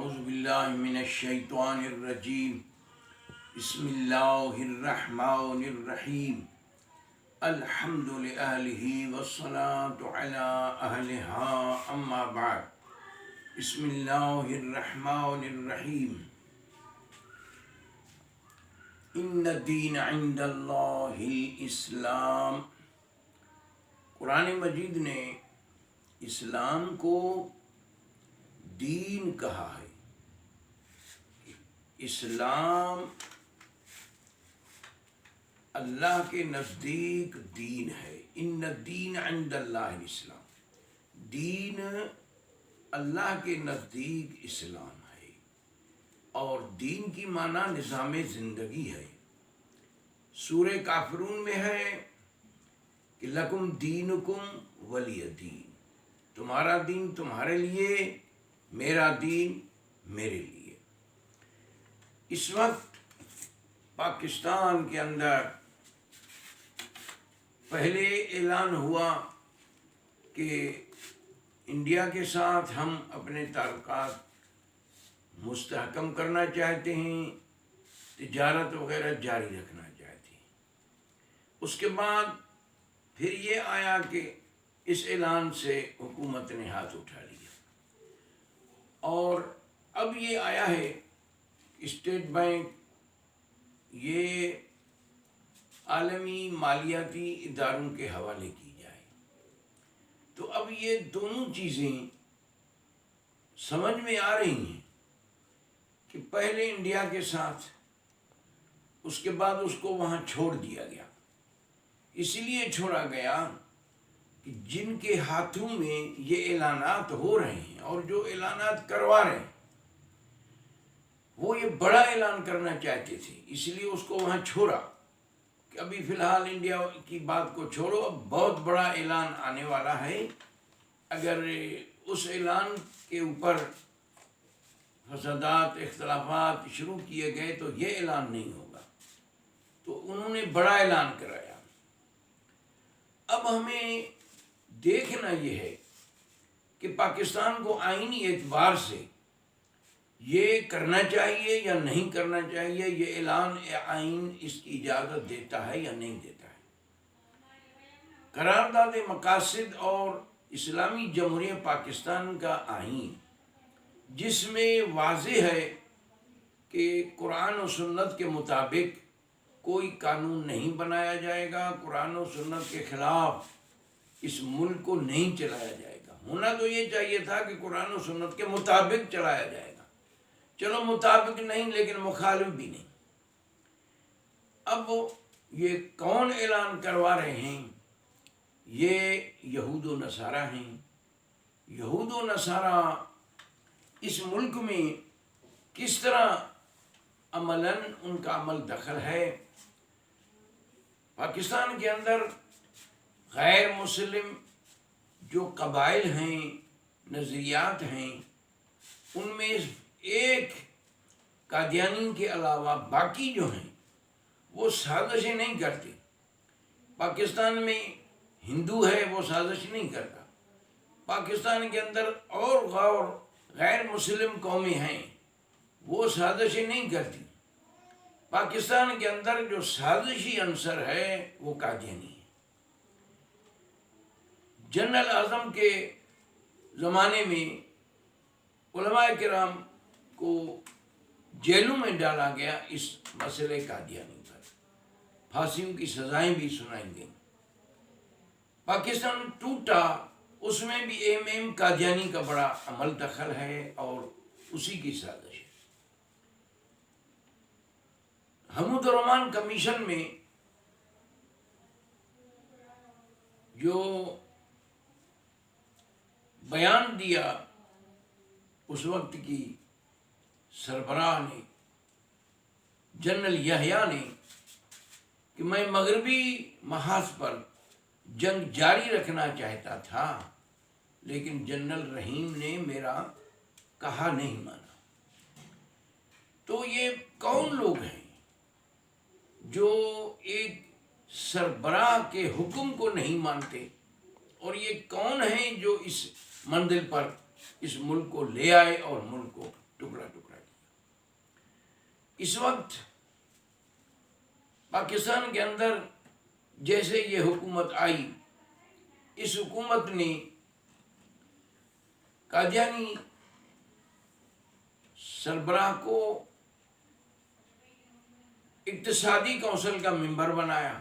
اعوذ باللہ من الشیطان الرجیم بسم اللہ الرحمن الرحیم الحمد للہ والصلاة علی اہلہا اما بعد بسم اللہ الرحمن الرحیم ان الدین عند اللہ الاسلام۔ قرآن مجید نے اسلام کو دین کہا ہے۔ اسلام اللہ کے نزدیک دین ہے۔ ان الدین عند اللہ الاسلام، دین اللہ کے نزدیک اسلام ہے، اور دین کی معنی نظام زندگی ہے۔ سورہ کافرون میں ہے کہ لکم دینکم ولی دین، تمہارا دین تمہارے لیے، میرا دین میرے لیے۔ اس وقت پاکستان کے اندر پہلے اعلان ہوا کہ انڈیا کے ساتھ ہم اپنے تعلقات مستحکم کرنا چاہتے ہیں، تجارت وغیرہ جاری رکھنا چاہتے ہیں۔ اس کے بعد پھر یہ آیا کہ اس اعلان سے حکومت نے ہاتھ اٹھا لیا، اور اب یہ آیا ہے اسٹیٹ بینک یہ عالمی مالیاتی اداروں کے حوالے کی جائے۔ تو اب یہ دونوں چیزیں سمجھ میں آ رہی ہیں کہ پہلے انڈیا کے ساتھ، اس کے بعد اس کو وہاں چھوڑ دیا گیا۔ اس لیے چھوڑا گیا کہ جن کے ہاتھوں میں یہ اعلانات ہو رہے ہیں اور جو اعلانات کروا رہے ہیں، وہ یہ بڑا اعلان کرنا چاہتے تھے، اس لیے اس کو وہاں چھوڑا کہ ابھی فی الحال انڈیا کی بات کو چھوڑو، اب بہت بڑا اعلان آنے والا ہے۔ اگر اس اعلان کے اوپر فسادات، اختلافات شروع کیے گئے تو یہ اعلان نہیں ہوگا، تو انہوں نے بڑا اعلان کرایا۔ اب ہمیں دیکھنا یہ ہے کہ پاکستان کو آئینی اعتبار سے یہ کرنا چاہیے یا نہیں کرنا چاہیے، یہ اعلان آئین اس کی اجازت دیتا ہے یا نہیں دیتا ہے۔ قرارداد مقاصد اور اسلامی جمہوریہ پاکستان کا آئین، جس میں واضح ہے کہ قرآن و سنت کے مطابق کوئی قانون نہیں بنایا جائے گا، قرآن و سنت کے خلاف اس ملک کو نہیں چلایا جائے گا۔ ہونا تو یہ چاہیے تھا کہ قرآن و سنت کے مطابق چلایا جائے گا، چلو مطابق نہیں لیکن مخالف بھی نہیں۔ اب یہ کون اعلان کروا رہے ہیں؟ یہ یہود و نصارہ ہیں۔ یہود و نصارہ اس ملک میں کس طرح عملاً ان کا عمل دخل ہے؟ پاکستان کے اندر غیر مسلم جو قبائل ہیں، نظریات ہیں، ان میں ایک قادیانی کے علاوہ باقی جو ہیں وہ سازشیں نہیں کرتے۔ پاکستان میں ہندو ہے، وہ سازش نہیں کرتا۔ پاکستان کے اندر اور غیر مسلم قومیں ہیں، وہ سازشیں نہیں کرتی۔ پاکستان کے اندر جو سازشی عنصر ہے وہ قادیانی ہے۔ جنرل اعظم کے زمانے میں علماء کرام کو جیلوں میں ڈالا گیا اس مسئلے قادیانی پر، پھانسیوں کی سزائیں بھی سنائی گئیں۔ پاکستان ٹوٹا، اس میں بھی ایم قادیانی کا بڑا عمل دخل ہے اور اسی کی سازش ہے۔ حمود الرحمن کمیشن میں جو بیان دیا اس وقت کی سربراہ نے، جنرل یحییٰ نے، کہ میں مغربی محاذ پر جنگ جاری رکھنا چاہتا تھا، لیکن جنرل رحیم نے میرا کہا نہیں مانا۔ تو یہ کون لوگ ہیں جو ایک سربراہ کے حکم کو نہیں مانتے، اور یہ کون ہیں جو اس منزل پر اس ملک کو لے آئے اور ملک کو ٹکڑا اس وقت پاکستان کے اندر جیسے یہ حکومت آئی، اس حکومت نے قادیانی سربراہ کو اقتصادی کونسل کا ممبر بنایا۔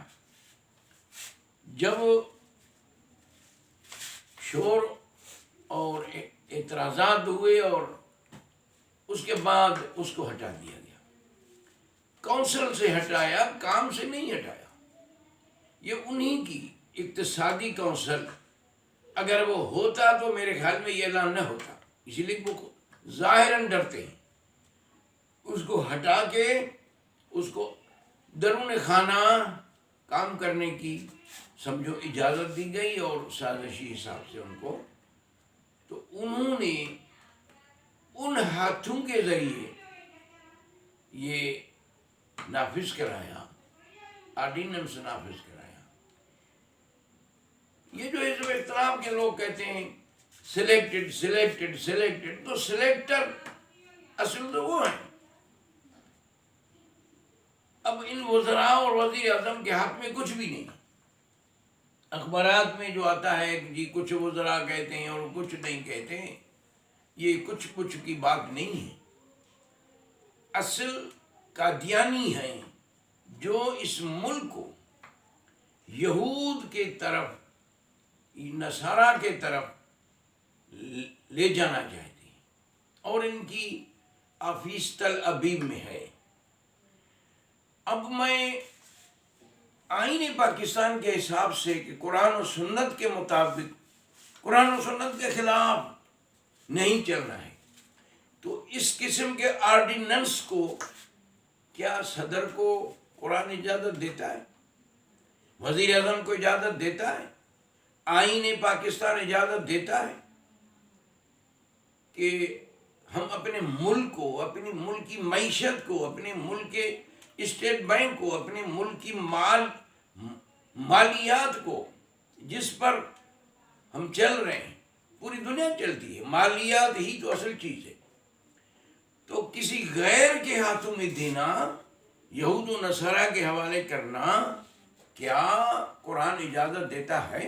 جب شور اور اعتراضات ہوئے اور اس کے بعد اس کو ہٹا دیا گیا، کونسل سے ہٹایا، کام سے نہیں ہٹایا۔ یہ انہی کی اقتصادی کونسل، اگر وہ ہوتا تو میرے خیال میں یہ اعلان نہ ہوتا، اسی لیے وہ ظاہراً ڈرتے ہیں۔ اس کو ہٹا کے اس کو درون خانہ کام کرنے کی سمجھو اجازت دی گئی، اور سازشی حساب سے ان کو، تو انہوں نے ان ہاتھوں کے ذریعے یہ نافذ کرایا، آرڈیننس نافذ کرایا۔ یہ جو حزب اختلاف کے لوگ کہتے ہیں سلیکٹڈ سلیکٹڈ سلیکٹڈ، تو سلیکٹر اصل تو وہ ہیں۔ اب ان وزراء اور وزیر اعظم کے ہاتھ میں کچھ بھی نہیں۔ اخبارات میں جو آتا ہے کہ جی کچھ وزراء کہتے ہیں اور کچھ نہیں کہتے ہیں، یہ کچھ کی بات نہیں ہے۔ اصل قادیانی ہیں جو اس ملک کو یہود کے طرف، نصارہ کے طرف لے جانا چاہتے ہیں، اور ان کی آفیس تل ابیب میں ہے۔ اب میں آئین پاکستان کے حساب سے کہ قرآن و سنت کے مطابق، قرآن و سنت کے خلاف نہیں چلنا ہے، تو اس قسم کے آرڈیننس کو کیا صدر کو قرآن اجازت دیتا ہے؟ وزیر اعظم کو اجازت دیتا ہے؟ آئین پاکستان اجازت دیتا ہے کہ ہم اپنے ملک کو، اپنی ملک کی معیشت کو، اپنے ملک کے اسٹیٹ بینک کو، اپنے ملک کی مالیات کو، جس پر ہم چل رہے ہیں، پوری دنیا چلتی ہے، مالیات ہی تو اصل چیز ہے، تو کسی غیر کے ہاتھوں میں دینا، یہود و نصارہ کے حوالے کرنا، کیا قرآن اجازت دیتا ہے؟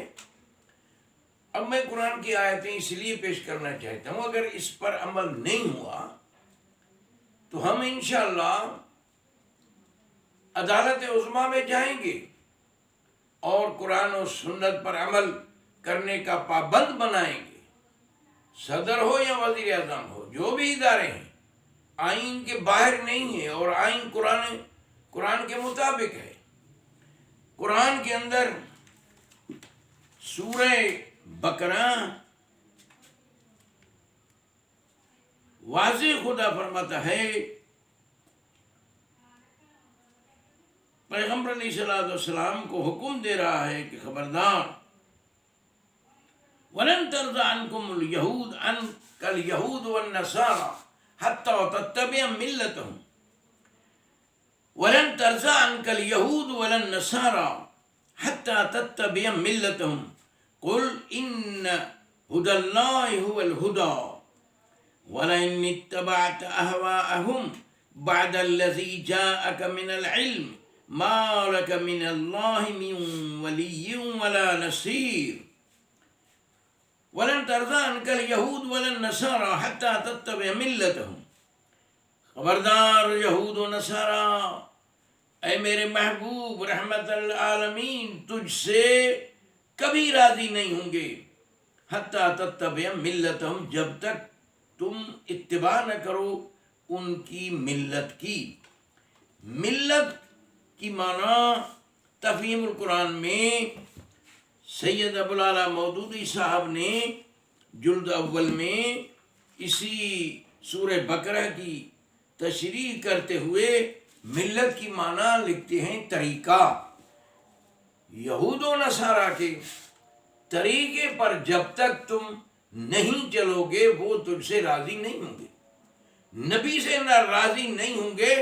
اب میں قرآن کی آیتیں اس لیے پیش کرنا چاہتا ہوں، اگر اس پر عمل نہیں ہوا تو ہم انشاءاللہ عدالت عظمیٰ میں جائیں گے اور قرآن و سنت پر عمل کرنے کا پابند بنائیں گے۔ صدر ہو یا وزیر اعظم ہو، جو بھی ادارے ہیں، آئین کے باہر نہیں ہے، اور آئین قرآن کے مطابق ہے۔ قرآن کے اندر سورہ بقرہ واضح خدا فرماتا ہے، پیغمبر علیہ السلام کو حکم دے رہا ہے کہ خبردار، وَلَن تَرْضَ عَنْكُمُ الْيَهُودُ عَنْكَ الْيَهُودُ وَالنَّصَارَى حَتَّى تَتَّبِعَ مِلَّتَهُمْ وَلَن تَرْضَ عَنْكَ الْيَهُودُ وَلَا النَّصَارَى حَتَّى تَتَّبِعَ مِلَّتَهُمْ قُلْ إِنَّ هُدَى اللَّهِ هُوَ الْهُدَى وَلَئِنِ اتَّبَعْتَ أَهْوَاءَهُمْ بَعْدَ الَّذِي جَاءَكَ مِنَ الْعِلْمِ مَا لَكَ مِنَ اللَّهِ مِنْ وَلِيٍّ وَلَا نَصِيرٍ وَلَن تَرْضَ عَنْكَ الْيَهُودُ وَلَا النَّصَارَى حَتَّى تَتَّبِعَ مِلَّتَهُمْ۔ خبردار یہود و نصارہ، اے میرے محبوب رحمت العالمین، تجھ سے کبھی راضی نہیں ہوں گے، حتیٰ تتبع ملتہم، جب تک تم اتباع نہ کرو ان کی ملت کی۔ ملت کی معنی تفہیم القرآن میں سید ابوالعلا مودودی صاحب نے جلد اول میں اسی سورہ بقرہ کی تشریح کرتے ہوئے ملت کی معنی لکھتے ہیں طریقہ۔ یہود و نصارہ کے طریقے پر جب تک تم نہیں چلو گے، وہ تجھ سے راضی نہیں ہوں گے، نبی سے نہ راضی نہیں ہوں گے،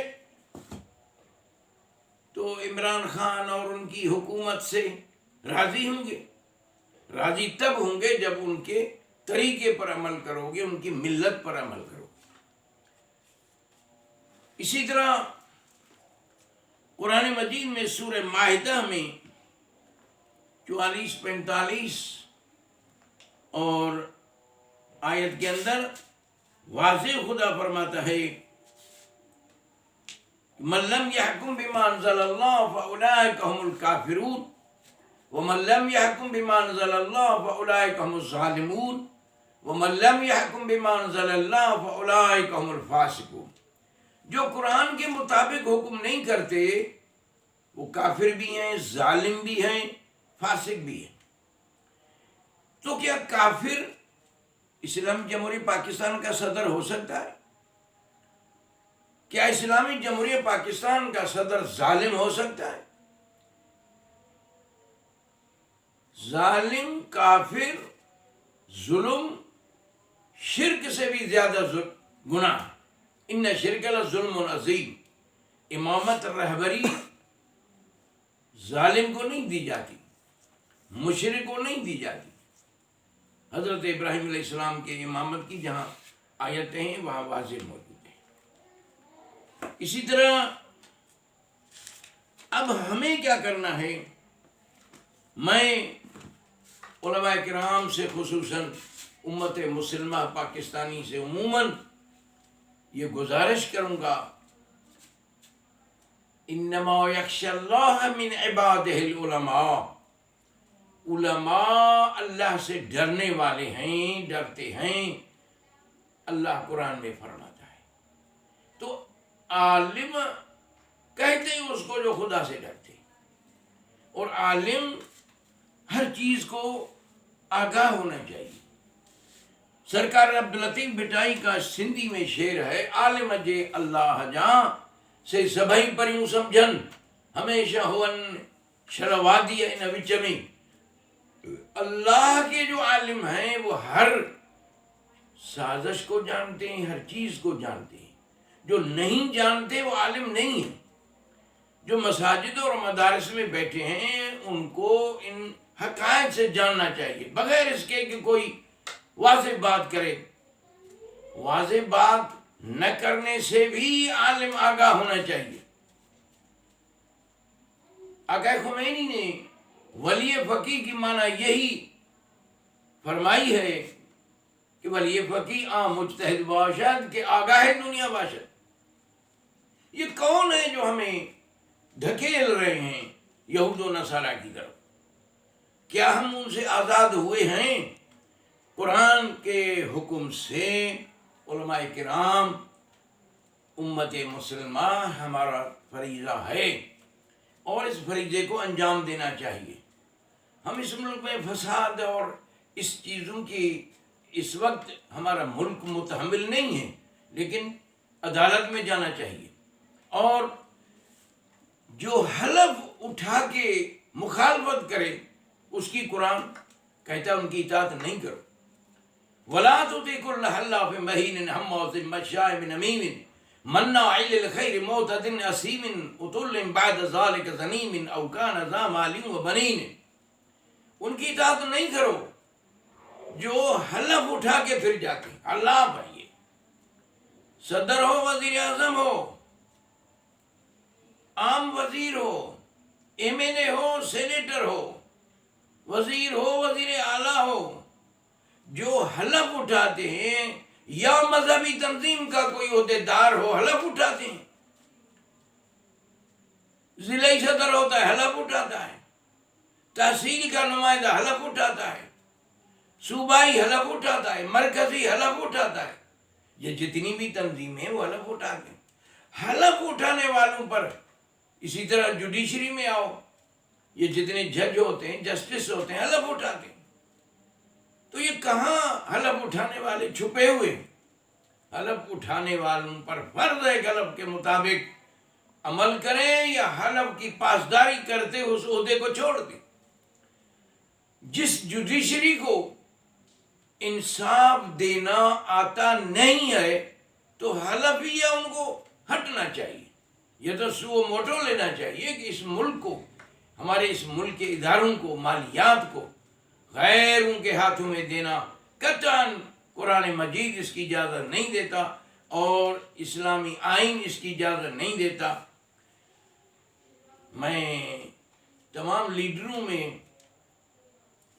تو عمران خان اور ان کی حکومت سے راضی ہوں گے؟ راضی تب ہوں گے جب ان کے طریقے پر عمل کرو گے، ان کی ملت پر عمل کرو گے۔ اسی طرح قرآن مجید میں سورہ مائدہ میں 44 45 اور آیت کے اندر واضح خدا فرماتا ہے من لم يحكم بما انزل الله فاولئك هم الكافرون ومن لم يحكم بما انزل الله فاولئك هم الظالمون ومن لم يحكم بما انزل الله فاولئك هم الفاسقون. جو قرآن کے مطابق حکم نہیں کرتے وہ کافر بھی ہیں، ظالم بھی ہیں، فاسق بھی ہیں. تو کیا کافر اسلامی جمہوریہ پاکستان کا صدر ہو سکتا ہے؟ کیا اسلامی جمہوریہ پاکستان کا صدر ظالم ہو سکتا ہے؟ ظالم، کافر، ظلم شرک سے بھی زیادہ گناہ. ان شرک لظلم عظیم. امامت رہبری ظالم کو نہیں دی جاتی، مشرک کو نہیں دی جاتی. حضرت ابراہیم علیہ السلام کے امامت کی جہاں آیتیں ہیں وہاں واضح موجود ہیں. اسی طرح اب ہمیں کیا کرنا ہے؟ میں علماء کرام سے خصوصاً امت مسلمہ پاکستانی سے عموماً یہ گزارش کروں گا، انما یخشی اللہ من عبادہ العلماء. علماء اللہ سے ڈرنے والے ہیں، ڈرتے ہیں. اللہ قرآن میں فرماتا ہے. تو عالم کہتے ہیں اس کو جو خدا سے ڈرتے، اور عالم ہر چیز کو آگاہ ہونا چاہیے. سرکار عبداللطیف بٹائی کا سندھی میں شعر ہے، عالم جے اللہ جاں سے سبھئی پر یوں سمجھن ہمیشہ ہون شروادی ان وچ میں. اللہ کے جو عالم ہیں وہ ہر سازش کو جانتے ہیں، ہر چیز کو جانتے ہیں. جو نہیں جانتے وہ عالم نہیں ہیں. جو مساجد اور مدارس میں بیٹھے ہیں ان کو ان حقائق سے جاننا چاہیے، بغیر اس کے کہ کوئی واضح بات کرے. واضح بات نہ کرنے سے بھی عالم آگاہ ہونا چاہیے. آقا خمینی نے ولی فقیہ کی معنی یہی فرمائی ہے کہ ولی فقیہ عام مجتہد باشد کہ آگاہ دنیا باشد. یہ کون ہے جو ہمیں دھکیل رہے ہیں یہود و نصارہ کی طرف؟ کیا ہم ان سے آزاد ہوئے ہیں؟ قرآن کے حکم سے علماء کرام، امت مسلمہ ہمارا فریضہ ہے اور اس فریضے کو انجام دینا چاہیے. ہم اس ملک میں فساد اور اس چیزوں کی اس وقت ہمارا ملک متحمل نہیں ہے، لیکن عدالت میں جانا چاہیے. اور جو حلف اٹھا کے مخالفت کرے اس کی قرآن کہتا ہے ان کی اطاعت نہیں کرو. وَلَا تُطِعْ كُلَّ حَلَّافٍ مَّهِينٍ هَمَّازٍ مَّشَّاءٍ بِنَمِيمٍ مَّنَّاعٍ لِّلْخَيْرِ مُعْتَدٍ أَثِيمٍ عُتُلٍّ بَعْدَ ذَلِكَ زَنِيمٍ أَوْ كَانَ ذَا مَالٍ وَبَنِينٍ. ان کی اطاعت نہیں کرو جو حلف اٹھا کے پھر جاتے ہیں. اللہ بھائی، صدر ہو، وزیر اعظم ہو، عام وزیر ہو، ایم این اے ہو، سینیٹر ہو، وزیر ہو، وزیر اعلیٰ ہو، جو حلف اٹھاتے ہیں یا مذہبی تنظیم کا کوئی عہدیدار ہو حلف اٹھاتے ہیں. ضلعی صدر ہوتا ہے حلف اٹھاتا ہے، تحصیل کا نمائندہ حلف اٹھاتا ہے، صوبائی حلف اٹھاتا ہے، مرکزی حلف اٹھاتا ہے. یہ جتنی بھی تنظیمیں ہیں وہ حلف اٹھاتے ہیں. حلف اٹھانے والوں پر اسی طرح جوڈیشری میں آؤ، یہ جتنے جج ہوتے ہیں، جسٹس ہوتے ہیں، حلف اٹھاتے ہیں. تو یہ کہاں حلف اٹھانے والے چھپے ہوئے ہیں؟ حلف اٹھانے والوں پر فرض ہے کہ حلف کے مطابق عمل کریں یا حلف کی پاسداری کرتے اس عہدے کو چھوڑ دیں. جس جوڈیشری کو انصاف دینا آتا نہیں ہے تو حلفیہ ان کو ہٹنا چاہیے. یہ تو سو موٹو لینا چاہیے کہ اس ملک کو، ہمارے اس ملک کے اداروں کو، مالیات کو غیروں کے ہاتھوں میں دینا قطعاً قرآن مجید اس کی اجازت نہیں دیتا اور اسلامی آئین اس کی اجازت نہیں دیتا. میں تمام لیڈروں میں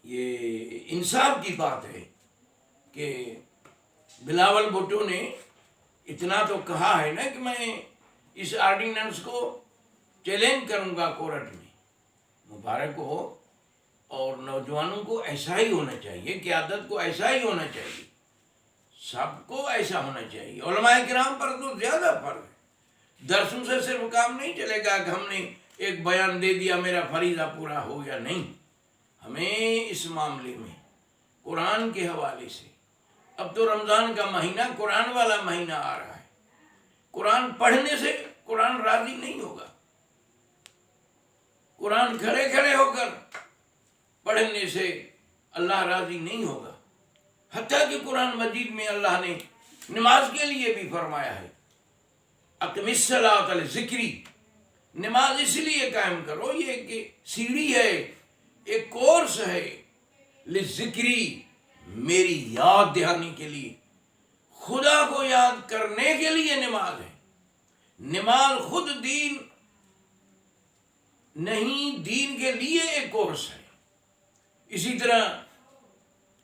یہ انصاف کی بات ہے کہ بلاول بھٹو نے اتنا تو کہا ہے نا کہ میں اس آرڈیننس کو چیلنج کروں گا کورٹ میں. مبارک ہو. اور نوجوانوں کو ایسا ہی ہونا چاہیے، قیادت کو ایسا ہی ہونا چاہیے، سب کو ایسا ہونا چاہیے. علماء کرام پر تو زیادہ فرض ہے. درسوں سے صرف کام نہیں چلے گا کہ ہم نے ایک بیان دے دیا میرا فریضہ پورا ہو گیا. نہیں، ہمیں اس معاملے میں قرآن کے حوالے سے، اب تو رمضان کا مہینہ قرآن والا مہینہ آ رہا ہے. قرآن پڑھنے سے قرآن راضی نہیں ہوگا. قرآن کھڑے کھڑے ہو کر پڑھنے سے اللہ راضی نہیں ہوگا. حتیٰ کہ قرآن مجید میں اللہ نے نماز کے لیے بھی فرمایا ہے اقم الصلاۃ لذکری. نماز اس لیے قائم کرو، یہ کہ سیڑھی ہے، ایک کورس ہے، لذکری، میری یاد دہانی کے لیے، خدا کو یاد کرنے کے لیے نماز ہے. نماز خود دین نہیں، دین کے لیے ایک کورس ہے. اسی طرح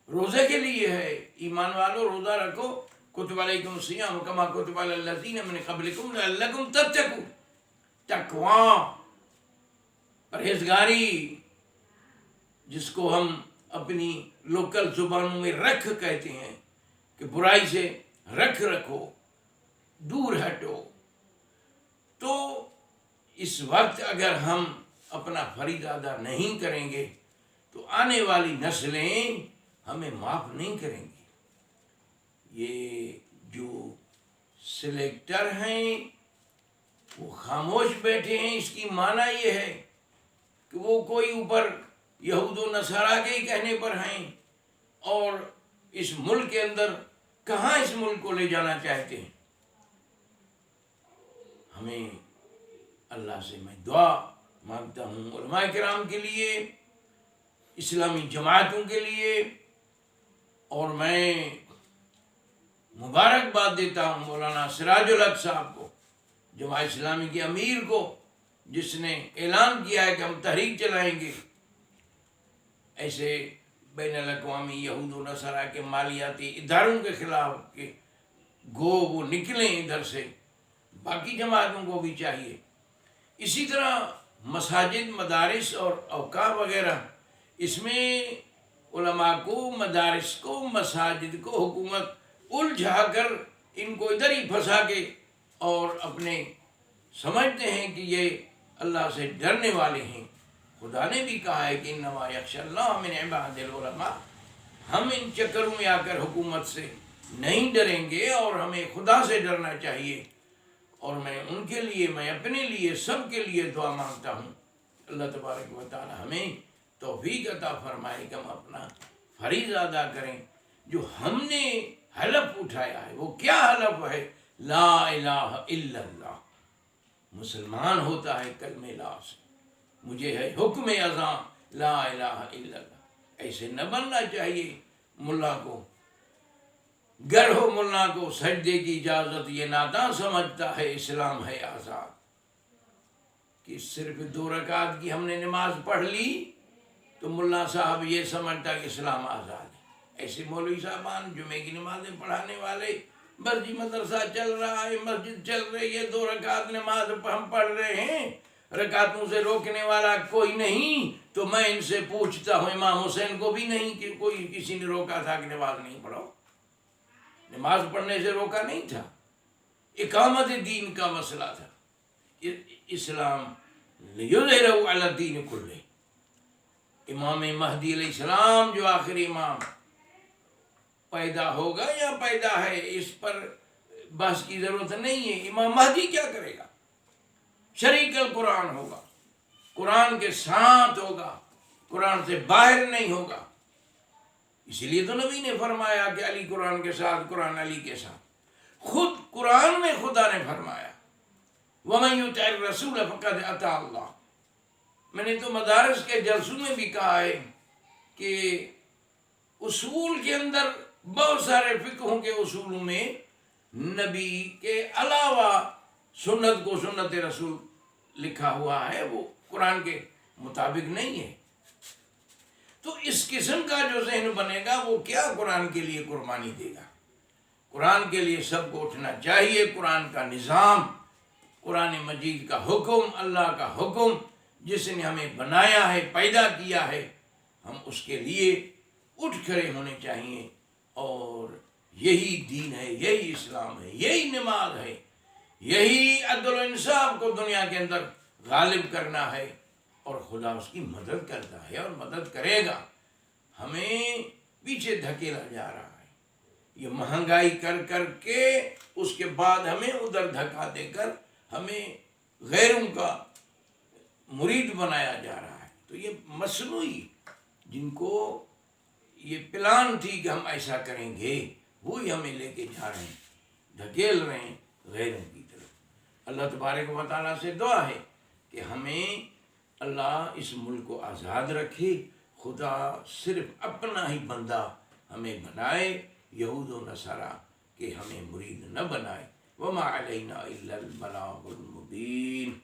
روزے کے لیے ہے. ایمان والو روزہ رکھو، کتب علیکم الصیام کما کتب علی الذین من قبلکم لعلکم تتقون. تقویٰ، پرہیزگاری، جس کو ہم اپنی لوکل زبانوں میں رکھ کہتے ہیں کہ برائی سے رکھ رکھو، دور ہٹو. تو اس وقت اگر ہم اپنا فریضہ ادا نہیں کریں گے تو آنے والی نسلیں ہمیں معاف نہیں کریں گی. یہ جو سلیکٹر ہیں وہ خاموش بیٹھے ہیں، اس کی معنی یہ ہے کہ وہ کوئی اوپر یہود و نصارہ کے ہی کہنے پر ہیں، اور اس ملک کے اندر کہاں اس ملک کو لے جانا چاہتے ہیں. ہمیں اللہ سے میں دعا مانگتا ہوں علماء کرام کے لیے، اسلامی جماعتوں کے لیے، اور میں مبارکباد دیتا ہوں مولانا سراج الحق صاحب کو، جماعت اسلامی کے امیر کو، جس نے اعلان کیا ہے کہ ہم تحریک چلائیں گے. ایسے بین الاقوامی یہود و نصارہ کے مالیاتی اداروں کے خلاف کہ گو وہ نکلیں ادھر سے. باقی جماعتوں کو بھی چاہیے. اسی طرح مساجد، مدارس اور اوقاف وغیرہ، اس میں علماء کو، مدارس کو، مساجد کو حکومت الجھا کر ان کو ادھر ہی پھنسا کے، اور اپنے سمجھتے ہیں کہ یہ اللہ سے ڈرنے والے ہیں. خدا نے بھی کہا ہے کہ انما یخشی اللہ من عباد العلماء. ہم ان چکروں میں آ کر حکومت سے نہیں ڈریں گے، اور ہمیں خدا سے ڈرنا چاہیے. اور میں ان کے لیے، میں اپنے لیے، سب کے لیے دعا مانگتا ہوں اللہ تبارک و تعالی ہمیں توفیق عطا فرمائے کہ ہم اپنا فریضہ ادا کریں جو ہم نے حلف اٹھایا ہے. وہ کیا حلف ہے؟ لا الہ الا اللہ. مسلمان ہوتا ہے کلمہ لا سے. مجھے ہے حکم اذاں لا الہ الا اللہ. ایسے نہ بننا چاہیے ملا کو. گر ہو ملا کو سجدے کی اجازت، یہ ناداں سمجھتا ہے اسلام ہے آزاد. کہ صرف 2 رکعت کی ہم نے نماز پڑھ لی تو ملا صاحب یہ سمجھتا کہ اسلام آزاد ہے. ایسے مولوی صاحبان جمعے کی نمازیں پڑھانے والے، بس جی مدرسہ چل رہا ہے، مسجد چل رہی ہے، 2 رکعت نماز ہم پڑھ رہے ہیں، رکعتوں سے روکنے والا کوئی نہیں. تو میں ان سے پوچھتا ہوں، امام حسین کو بھی نہیں کہ کوئی کسی نے روکا تھا کہ نماز نہیں پڑھو. نماز پڑھنے سے روکا نہیں تھا، اقامت دین کا مسئلہ تھا. اسلام لیظہرہ علی الدین کلہ. امام مہدی علیہ السلام جو آخری امام پیدا ہوگا یا پیدا ہے، اس پر بحث کی ضرورت نہیں ہے. امام مہدی کیا کرے گا؟ شریک القرآن ہوگا، قرآن کے ساتھ ہوگا، قرآن سے باہر نہیں ہوگا. اسی لیے تو نبی نے فرمایا کہ علی قرآن کے ساتھ، قرآن علی کے ساتھ. خود قرآن میں خدا نے فرمایا وَمَن يُطِعِ الرَّسُولَ فَقَدْ أَطَاعَ اللَّهَ. میں نے تو مدارس کے جلسوں میں بھی کہا ہے کہ اصول کے اندر بہت سارے فقہوں کے اصولوں میں نبی کے علاوہ سنت کو سنت رسول لکھا ہوا ہے وہ قرآن کے مطابق نہیں ہے. تو اس قسم کا جو ذہن بنے گا وہ کیا قرآن کے لیے قربانی دے گا؟ قرآن کے لیے سب کو اٹھنا چاہیے. قرآن کا نظام، قرآن مجید کا حکم، اللہ کا حکم جس نے ہمیں بنایا ہے، پیدا کیا ہے، ہم اس کے لیے اٹھ کھڑے ہونے چاہیے. اور یہی دین ہے، یہی اسلام ہے، یہی نماز ہے، یہی عدل و انصاف کو دنیا کے اندر غالب کرنا ہے. اور خدا اس کی مدد کرتا ہے اور مدد کرے گا. ہمیں پیچھے دھکیلا جا رہا ہے، یہ مہنگائی کر کر کے اس کے بعد ہمیں ادھر دھکا دے کر ہمیں غیروں کا مرید بنایا جا رہا ہے. تو یہ مصنوعی جن کو یہ پلان تھی کہ ہم ایسا کریں گے، وہی ہمیں لے کے جا رہے ہیں، دھکیل رہے ہیں غیروں کی طرف. اللہ تبارک و تعالیٰ سے دعا ہے کہ ہمیں اللہ اس ملک کو آزاد رکھے. خدا صرف اپنا ہی بندہ ہمیں بنائے، یہود و نصارا کہ ہمیں مرید نہ بنائے. وما علینا الا البلاغ المبین.